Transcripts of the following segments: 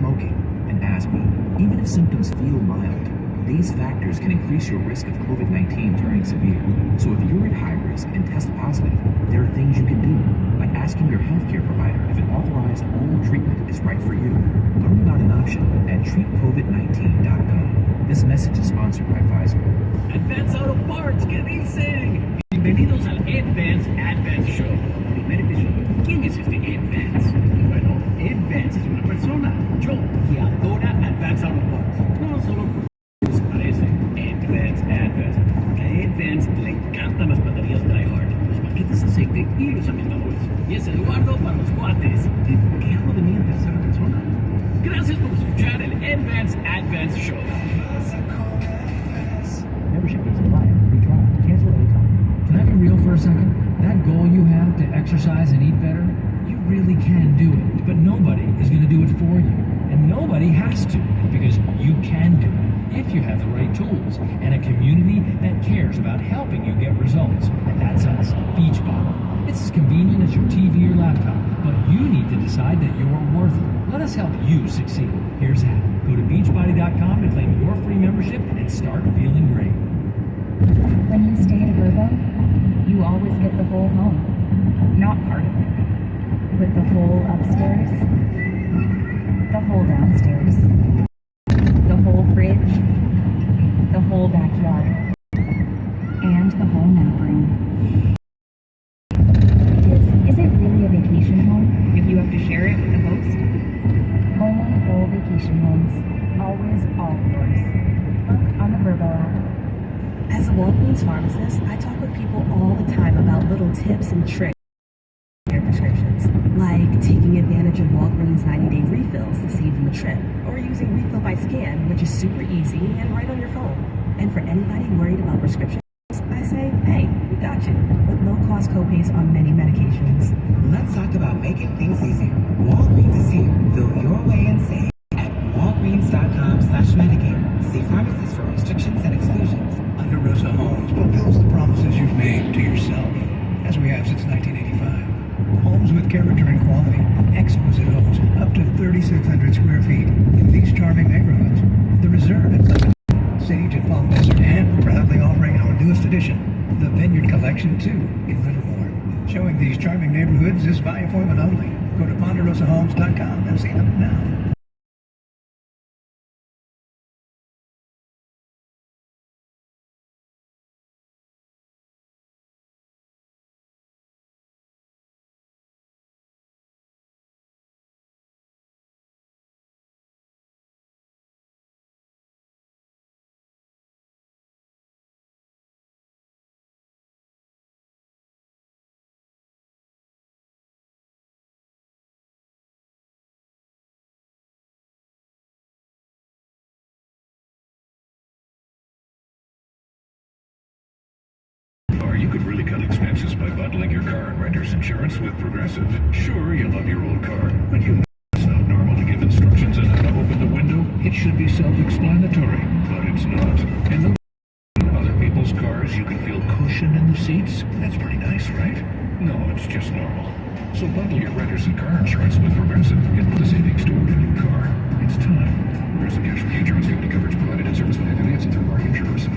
smoking, and asthma. Even if symptoms feel mild, these factors can increase your risk of COVID-19 turning severe. So if you're at high risk and test positive, there are things you can do, like asking your healthcare provider if an authorized oral treatment is right for you. Learn about an option at treatcovid19.com. This message is sponsored by Pfizer. Advance Auto Parts, ¿qué dicen? Bienvenidos al Advance Show. Primer episodio. ¿Quién es este Advance? Bueno, Advance es una persona, yo, que adora Advance Auto Parts. No solo porque se parece. Advance. Porque a Advance le encantan las baterías tryhard, los paquetes de aceite y los ambientadores. Y es Eduardo para los cuates. ¿Qué hablo de mí en tercera persona? Gracias por escuchar el Advance Show. Membership is applied. Free trial. Cancel anytime. Can I be real for a second? That goal you have to exercise and eat better, you really can do it. But nobody is going to do it for you. And nobody has to, because you can do it if you have the right tools and a community that cares about helping you get results. And that's us, Beachbody. It's as convenient as your TV or laptop, but you need to decide that you're worth it. Let us help you succeed. Here's how. Go to beachbody.com to claim your free membership and start feeling great. When you stay at a Verbo, you always get the whole home, not part of it. With the whole upstairs, the whole downstairs, the whole fridge, the whole backyard, and the whole nap room. Is it really a vacation home if you have to share it with the host? Only full vacation homes, always all yours. Look on the Verbo app. As a Walgreens pharmacist, I talk with people all the time about little tips and tricks for their prescriptions, like taking advantage of Walgreens 90-day refills to save them a trip, or using Refill by Scan, which is super easy and right on your phone. And for anybody worried about prescriptions, I say, hey, we got you, with low-cost copays on many medications. Let's talk about making things easier. Walgreens is here. Fill your way and save at walgreens.com/Medicare. See pharmacists for restrictions and exclusions. Under Rosa Homes fulfills the promises you've made to yourself, as we have since 1985. Homes with character and quality, exquisite homes up to 3,600 square feet in these charming neighborhoods. The Reserve at Pleasant, Sage at Palm Desert, and proudly offering our newest edition, the Vineyard Collection 2 in Livermore. Showing these charming neighborhoods is by appointment only. Go to ponderosahomes.com and see them now. You could really cut expenses by bundling your car and renter's insurance with Progressive. Sure, you love your old car, but you know it's not normal to give instructions on how to open the window. It should be self-explanatory, but it's not. And in other people's cars, you can feel cushion in the seats. That's pretty nice, right? No, it's just normal. So bundle your renter's and car insurance with Progressive. Get the savings toward a new car. It's time. Progressive Casualty Insurance Company coverage provided in service by affiliates and third-party insurers.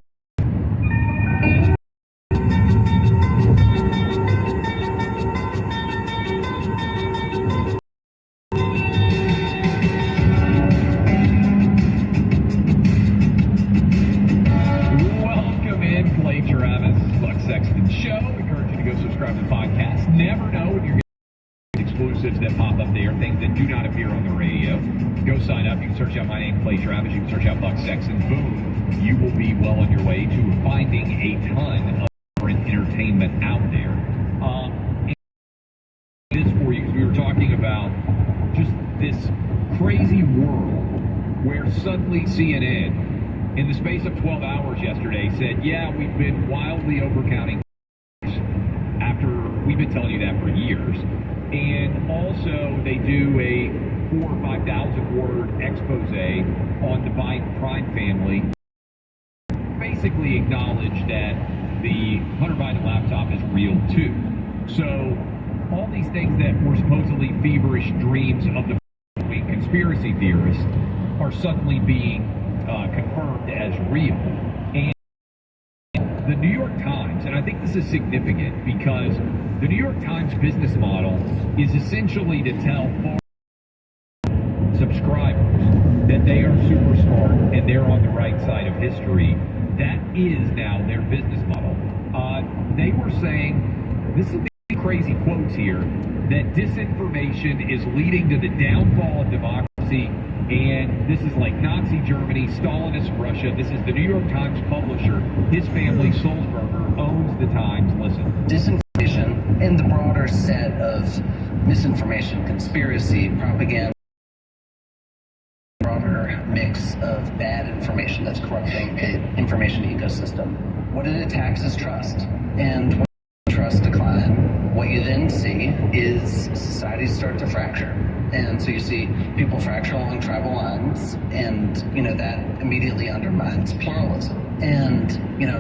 That pop up there, things that do not appear on the radio. Go sign up. You can search out my name, Clay Travis. You can search out Buck Sexton. Boom. You will be well on your way to finding a ton of different entertainment out there. It is for you because we were talking about just this crazy world where suddenly CNN, in the space of 12 hours yesterday, said, yeah, we've been wildly overcounting after we've been telling you that for years. And also, they do a 4,000 or 5,000 word expose on the Biden crime family. Basically acknowledge that the Hunter Biden laptop is real too. So all these things that were supposedly feverish dreams of the week conspiracy theorists are suddenly being confirmed as real. And the New York Times, and I think this is significant because the New York Times business model is essentially to tell subscribers that they are super smart and they're on the right side of history. That is now their business model. They were saying, this is the crazy quotes here, that disinformation is leading to the downfall of democracy, and this is like Nazi Germany, Stalinist Russia. This is the New York Times publisher. His family, Sulzberger, owns the Times. Listen. Disinformation in the broader set of misinformation, conspiracy, propaganda, broader mix of bad information that's corrupting the information ecosystem. What it attacks is trust. And when trust decline, what you then see is societies start to fracture. And so you see people fracture along tribal lines, and, that immediately undermines pluralism. And,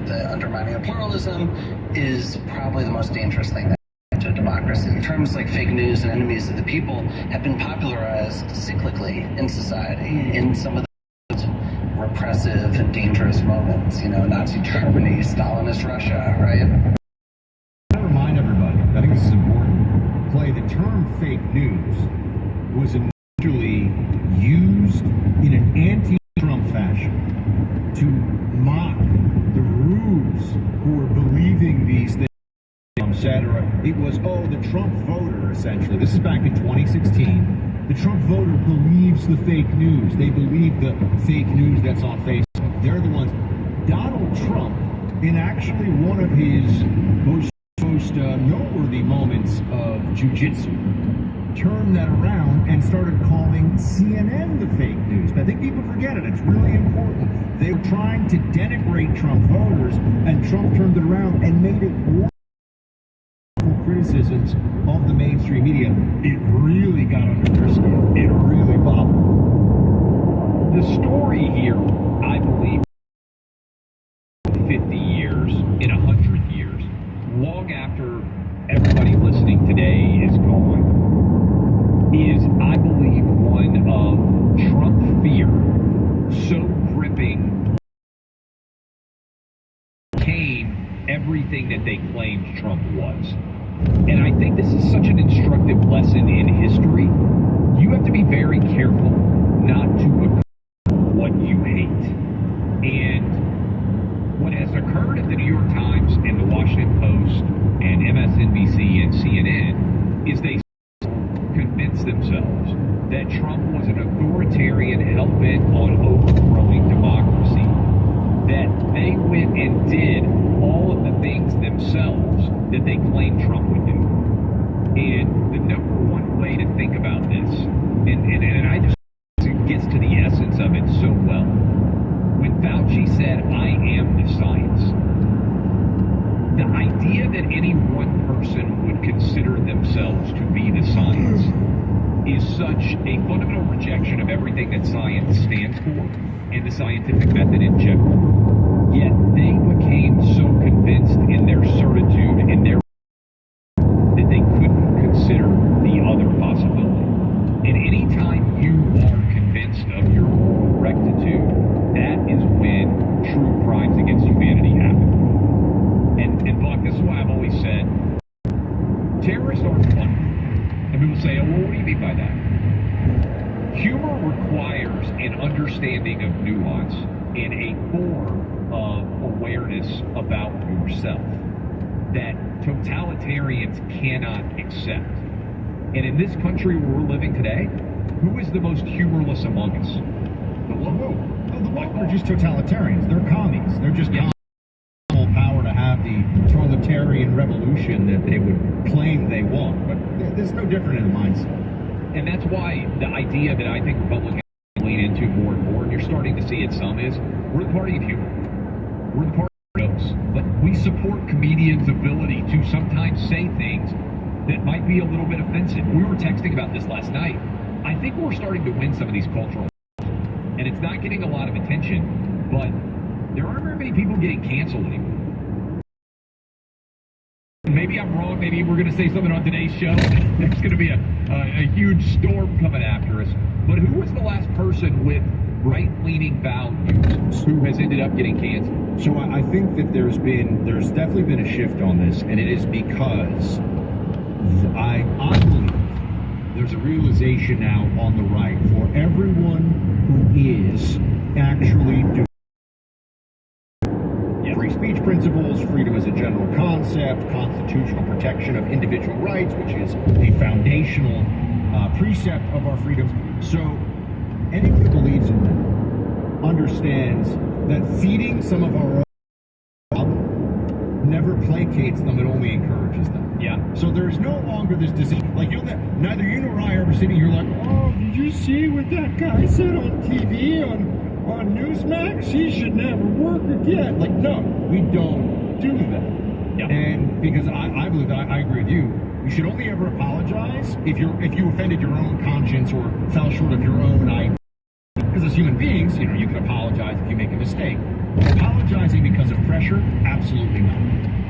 the undermining of pluralism is probably the most dangerous thing to democracy. Terms like fake news and enemies of the people have been popularized cyclically in society in some of the repressive and dangerous moments. Nazi Germany, Stalinist Russia, right? I remind everybody, I think this is important, Clay, the term fake news was initially used in an anti-Trump fashion to mock the rubes who were believing these things, etc. It was, the Trump voter, essentially. This is back in 2016. The Trump voter believes the fake news. They believe the fake news that's on Facebook. They're the ones. Donald Trump, in actually one of his most noteworthy moments of jiu-jitsu, turned that around and started calling CNN the fake news. I think people forget it. It's really important. They were trying to denigrate Trump voters, and Trump turned it around and made it more criticisms of the mainstream media. It really got under their skin. It really bothered them. The story here, I believe, 50 years, in 100 years, long after everybody listening today is gone, is, I believe, one of Trump fear so gripping became everything that they claimed Trump was. And I think this is such an instructive lesson in history. You have to be very careful not to become what you hate. And what has occurred at the New York Times and the Washington Post and MSNBC and CNN is they convinced themselves that Trump was an authoritarian hell-bent on overthrowing democracy, that they went and did all of the things themselves that they claimed Trump would do. And the number one way to think about this, and I just, it gets to the essence of it so well. When Fauci said, "I am the science," the idea that any one person would consider themselves to be the science is such a fundamental rejection of everything that science stands for and the scientific method in general. Yet they became so convinced in their certitude, in their that they couldn't consider the other possibility. And anytime you are convinced of your moral rectitude, that is when true crimes against humanity happen. And Buck, this is why I've always said, terrorists aren't funny. And people say, well, what do you mean by that? Humor requires an understanding of nuance and a form of awareness about yourself that totalitarians cannot accept. And in this country where we're living today, who is the most humorless among us? The woke are just totalitarians. They're commies. They're just power to have the proletarian revolution that they would claim they want. But there's no different in the mindset. And that's why the idea that I think Republicans lean into more and more, and you're starting to see it some, is we're the party of humor. We're the party of jokes. But we support comedians' ability to sometimes say things that might be a little bit offensive. We were texting about this last night. I think we're starting to win some of these cultural, and it's not getting a lot of attention, but there aren't very many people getting canceled anymore. Maybe I'm wrong. Maybe we're going to say something on today's show. There's going to be a huge storm coming after us. But who was the last person with right-leaning values who has ended up getting canceled? So I think that there's definitely been a shift on this, and it is because I believe there's a realization now on the right for everyone who is actually doing free speech principles, freedom as a general concept, constitutional protection of individual rights, which is a foundational precept of our freedoms. So anyone who believes in that understands that feeding some of our own never placates them, it only encourages them. Yeah. So there's no longer this disease. Like neither you nor I are ever sitting here like, oh, did you see what that guy said on TV on Newsmax? He should never work again. Like, no, we don't do that. Yeah. And because I believe that I agree with you, you should only ever apologize if you offended your own conscience or fell short of your own idea. Because as human beings, you can apologize if you make a mistake. Apologizing because of pressure, absolutely not.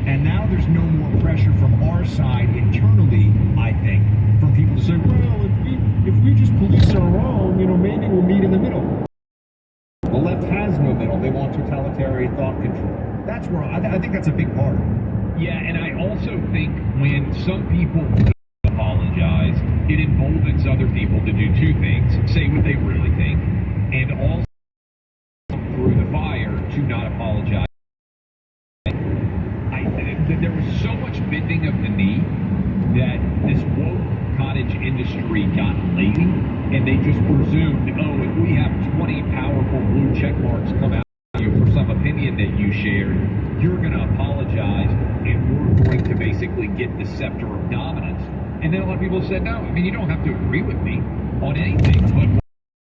And now there's no more pressure from our side internally, I think, from people to say, well, if we just police our own, maybe we'll meet in the middle. The left has no middle. They want totalitarian thought control. That's where I think that's a big part of it. Yeah, and I also think when some people apologize, it emboldens other people to do two things: say what they really think, and also through the fire to not apologize. There was so much bending of the knee that this woke cottage industry got lazy, and they just presumed, oh, if we have 20 powerful blue check marks come out of you for some opinion that you shared, you're going to apologize, and we're going to basically get the scepter of dominance. And then a lot of people said, no, you don't have to agree with me on anything, but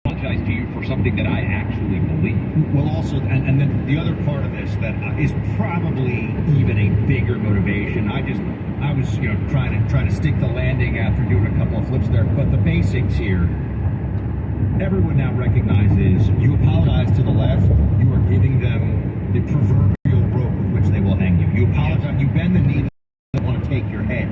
apologize to you for something that I actually believe. Well, also, and then the other part of this that is probably even a bigger motivation. I was trying to stick the landing after doing a couple of flips there, but the basics here. Everyone now recognizes you apologize to the left, you are giving them the proverbial rope with which they will hang you. You apologize, you bend the knee, they want to take your head.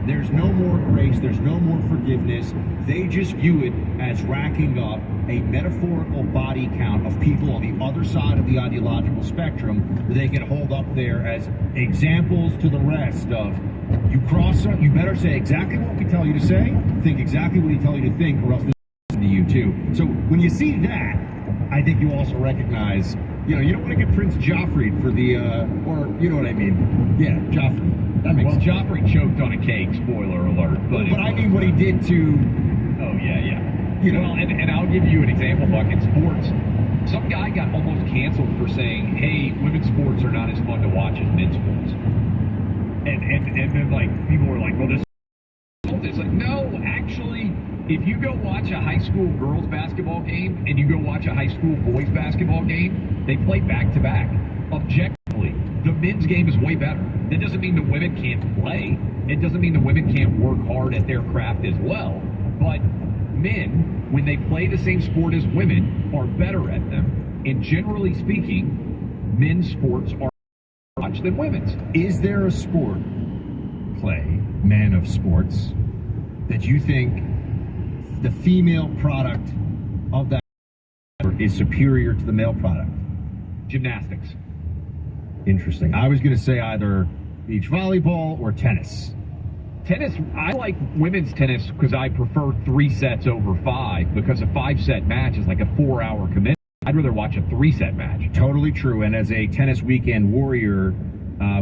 There's no more grace, there's no more forgiveness. They just view it as racking up a metaphorical body count of people on the other side of the ideological spectrum that they can hold up there as examples to the rest of, you cross, you better say exactly what we tell you to say, think exactly what we tell you to think, or else this is to you too. So when you see that, I think you also recognize, you don't want to get Prince Joffrey for the, or you know what I mean? Yeah, Joffrey. That makes sense. Joffrey choked on a cake, spoiler alert. But I mean what he did to... Oh, yeah. Well, and I'll give you an example, Buck. In sports, some guy got almost canceled for saying, hey, women's sports are not as fun to watch as men's sports. And then, people were like, well, this... It's like, no, actually, if you go watch a high school girls basketball game and you go watch a high school boys basketball game, they play back-to-back. Objectively, the men's game is way better. That doesn't mean the women can't play. It doesn't mean the women can't work hard at their craft as well. But men, when they play the same sport as women, are better at them. And generally speaking, men's sports are much than women's. Is there a sport, Clay, man of sports, that you think the female product of that is superior to the male product? Gymnastics. Interesting. I was going to say either beach volleyball or tennis. Tennis, I like women's tennis because I prefer 3 sets over 5, because a 5-set match is like a 4-hour commitment. I'd rather watch a 3-set match. Totally true. And as a tennis weekend warrior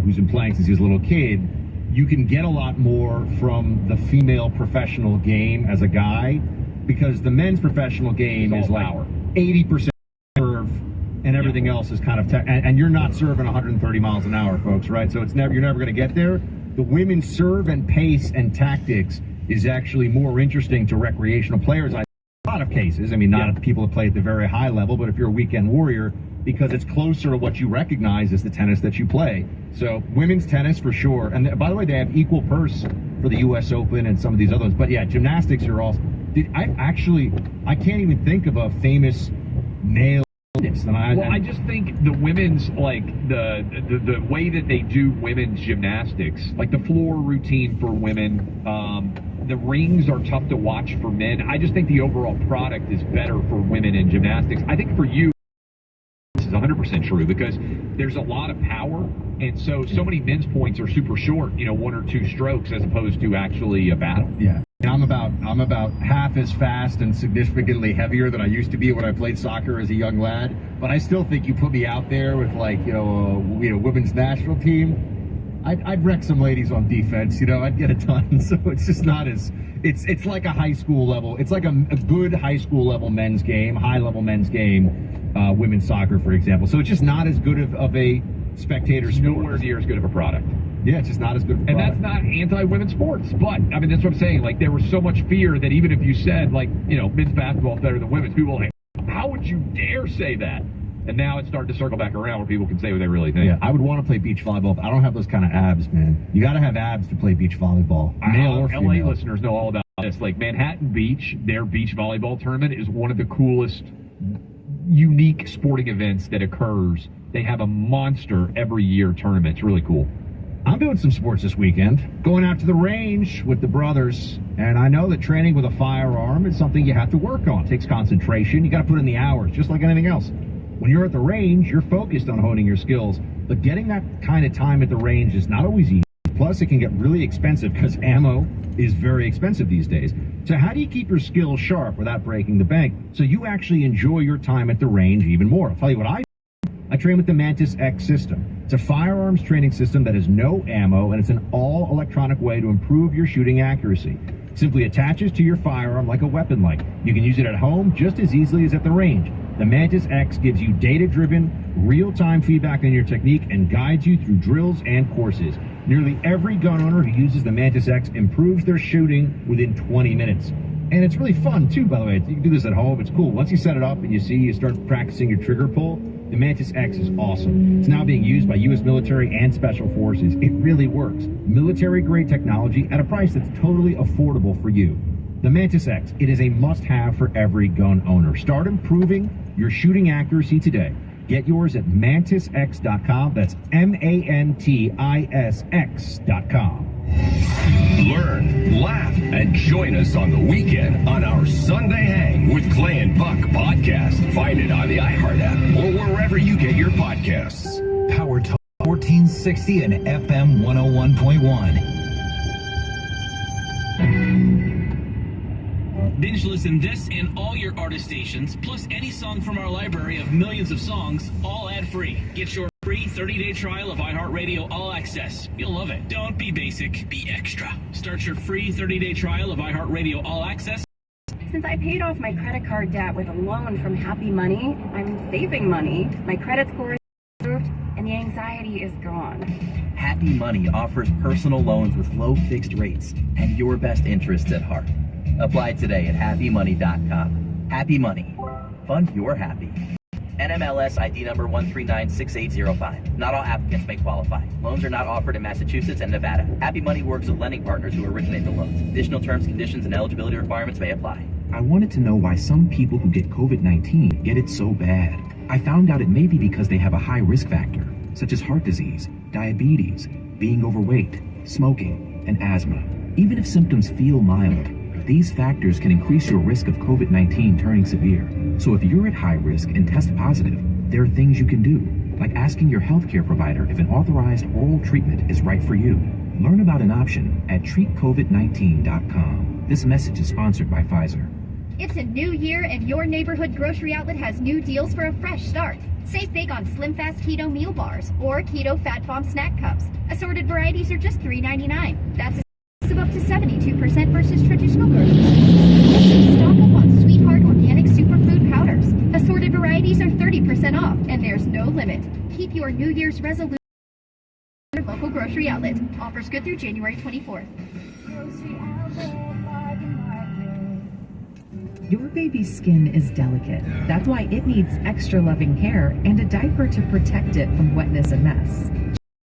who's been playing since he was a little kid, you can get a lot more from the female professional game as a guy, because the men's professional game is like 80% serve and everything else is kind of and you're not serving 130 miles an hour, folks, right? So you're never going to get there. The women's serve and pace and tactics is actually more interesting to recreational players. In a lot of cases, not people that play at the very high level, but if you're a weekend warrior, because it's closer to what you recognize as the tennis that you play. So women's tennis for sure. And by the way, they have equal purse for the U.S. Open and some of these other ones. But yeah, gymnastics are also... I can't even think of a famous male I just think the women's, like, the way that they do women's gymnastics, like the floor routine for women, the rings are tough to watch for men. I just think the overall product is better for women in gymnastics. I think for you, this is 100% true because there's a lot of power, and so many men's points are super short, you know, 1 or 2 strokes as opposed to actually a battle. Yeah. And I'm about half as fast and significantly heavier than I used to be when I played soccer as a young lad. But I still think you put me out there with, like, women's national team, I'd wreck some ladies on defense. You know, I'd get a ton. So it's just not as it's like a high school level. It's like a good high school level men's game, high level men's game, women's soccer, for example. So it's just not as good of a spectator sport. Nowhere near as good of a product. Yeah, it's just not as good of a product. And that's not anti-women's sports. But, I mean, that's what I'm saying. Like, there was so much fear that even if you said, like, you know, men's basketball is better than women's, people were like, how would you dare say that? And now it's starting to circle back around where people can say what they really think. Yeah, I would want to play beach volleyball, but I don't have those kind of abs, man. You got to have abs to play beach volleyball. Male or female. LA listeners know all about this. Like, Manhattan Beach, their beach volleyball tournament is one of the coolest, unique sporting events that occurs. They have a monster every year tournament. It's really cool. I'm doing some sports this weekend, going out to the range with the brothers, and I know that training with a firearm is something you have to work on. It takes concentration. You got to put in the hours, just like anything else. When you're at the range, you're focused on honing your skills, but getting that kind of time at the range is not always easy. Plus, it can get really expensive because ammo is very expensive these days. So how do you keep your skills sharp without breaking the bank so you actually enjoy your time at the range even more? I'll tell you what I do. I train with the Mantis X system. It's a firearms training system that has no ammo, and it's an all-electronic way to improve your shooting accuracy. It simply attaches to your firearm like a weapon light. You can use it at home just as easily as at the range. The Mantis X gives you data-driven, real-time feedback on your technique and guides you through drills and courses. Nearly every gun owner who uses the Mantis X improves their shooting within 20 minutes. And it's really fun, too, by the way. You can do this at home. It's cool. Once you set it up and you start practicing your trigger pull, the Mantis X is awesome. It's now being used by U.S. military and special forces. It really works. Military-grade technology at a price that's totally affordable for you. The Mantis X, it is a must-have for every gun owner. Start improving your shooting accuracy today. Get yours at mantisx.com. That's MANTISX.com. Learn, laugh, and join us on the weekend on our Sunday Hang with Clay and Buck podcast. Find it on the iHeart app or wherever you get your podcasts. Power Talk 1460 and FM 101.1. Binge listen this and all your artist stations, plus any song from our library of millions of songs, all ad-free. Get your free 30-day trial of iHeartRadio All Access. You'll love it. Don't be basic, be extra. Start your free 30-day trial of iHeartRadio All Access. Since I paid off my credit card debt with a loan from Happy Money, I'm saving money. My credit score is improved, and the anxiety is gone. Happy Money offers personal loans with low fixed rates and your best interests at heart. Apply today at happymoney.com. Happy Money. Fund your happy. NMLS ID number 1396805. Not all applicants may qualify. Loans are not offered in Massachusetts and Nevada. Happy Money works with lending partners who originate the loans. Additional terms, conditions, and eligibility requirements may apply. I wanted to know why some people who get COVID-19 get it so bad. I found out it may be because they have a high risk factor, such as heart disease, diabetes, being overweight, smoking, and asthma. Even if symptoms feel mild, these factors can increase your risk of COVID-19 turning severe. So if you're at high risk and test positive, there are things you can do, like asking your healthcare provider if an authorized oral treatment is right for you. Learn about an option at treatcovid19.com. This message is sponsored by Pfizer. It's a new year and your neighborhood grocery outlet has new deals for a fresh start. Save big on Slim Fast Keto Meal Bars or Keto Fat Bomb Snack Cups. Assorted varieties are just $3.99. That's of up to 72% versus traditional grocery stores. Also, stock up on Sweetheart Organic Superfood Powders. Assorted varieties are 30% off, and there's no limit. Keep your New Year's resolution at your local grocery outlet. Offers good through January 24th. Your baby's skin is delicate. That's why it needs extra loving care and a diaper to protect it from wetness and mess.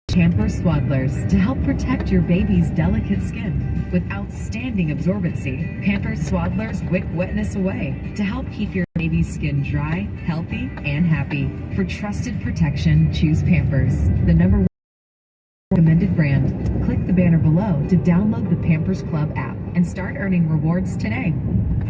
Pampers Swaddlers to help protect your baby's delicate skin with outstanding absorbency. Pampers Swaddlers wick wetness away to help keep your baby's skin dry, healthy, and happy. For trusted protection, choose Pampers, the #1 recommended brand. Click the banner below to download the Pampers Club app and start earning rewards today.